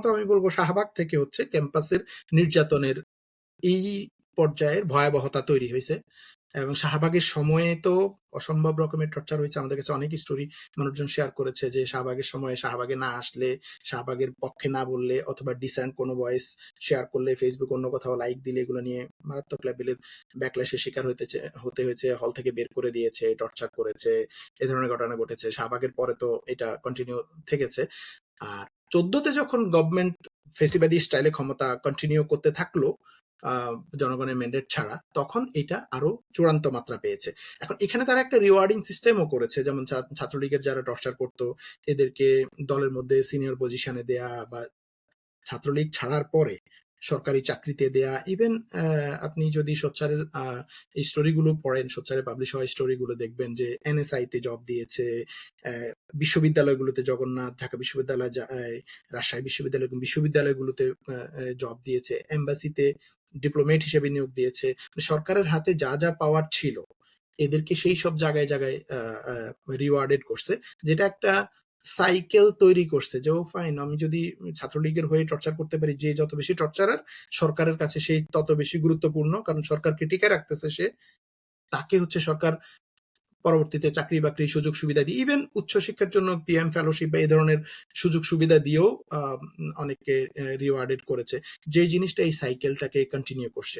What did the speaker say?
প্রথমত আমি বলবো শাহবাগ থেকে হচ্ছে ক্যাম্পাসের নির্যাতনের এই পর্যায়ের ভয়াবহতা তৈরি হয়েছে। এবং শাহবাগের সময়ে তো অসম্ভব রকমের টর্চার হয়েছে। আমাদের কাছে অনেক স্টোরি মানুষজন শেয়ার করেছে যে শাহবাগের সময়ে শাহবাগে না আসলে, শাহবাগের পক্ষে না বললে, অথবা ডিসেন্ট কোনো ভয়েস শেয়ার করলে, ফেসবুক অন্য কোথাও লাইক দিলে, এগুলো নিয়ে মারাত্মক লেভেলের ব্যাকল্যাশের শিকার হতে হয়েছে, হল থেকে বের করে দিয়েছে, টর্চার করেছে, এ ধরনের ঘটনা ঘটেছে। শাহবাগের পরে তো এটা কন্টিনিউ থেকেছে। আর 14তে যখন গভর্নমেন্ট ফেসিবাদী স্টাইলে ক্ষমতা কন্টিনিউ করতে থাকলো জনগণের ম্যান্ডেট ছাড়া, তখন এটা আরো চূড়ান্ত মাত্রা পেয়েছে। এখন এখানে তারা একটা রিওয়ার্ডিং সিস্টেমও করেছে, যেমন ছাত্রলীগের যারা টর্চার করতো এদেরকে দলের মধ্যে সিনিয়র পজিশনে দেয়া, বা ছাত্রলীগ ছাড়ার পরে সরকারি চাকরিতে দেয়া। ইভেন আপনি যদি সোচ্চারের স্টোরিগুলো পড়েন, সোচ্চারে পাবলিশ হওয়া স্টোরিগুলো দেখবেন যে এনএসআই তে জব দিয়েছে, বিশ্ববিদ্যালয়গুলোতে, জগন্নাথ, ঢাকা বিশ্ববিদ্যালয়, রাজশাহী বিশ্ববিদ্যালয়, বিশ্ববিদ্যালয়গুলোতে জব দিয়েছে, এম্বাসিতে ডিপ্লোমেট হিসেবে নিয়োগ দিয়েছে। সরকারের হাতে যা যা পাওয়ার ছিল এদেরকে সেই সব জায়গায় জায়গায় রিওয়ার্ডেড করছে, যেটা একটা সাইকেল তৈরি করছে যে ও ফাইন, আমি যদি ছাত্রলীগের হয়ে টর্চার করতে পারি, যে যত বেশি টর্চারার সরকারের কাছে সেই তত বেশি গুরুত্বপূর্ণ, কারণ সরকারকে টিকে রাখতেছে সে, তাকে হচ্ছে সরকার পরবর্তীতে চাকরি বাকরি সুযোগ সুবিধা দিয়ে, ইভেন উচ্চশিক্ষার জন্য পিএম ফেলোশিপ বা এই ধরনের সুযোগ সুবিধা দিয়েও অনেককে রিওয়ার্ডেড করেছে। যে জিনিসটা এই সাইকেলটাকে কন্টিনিউ করছে।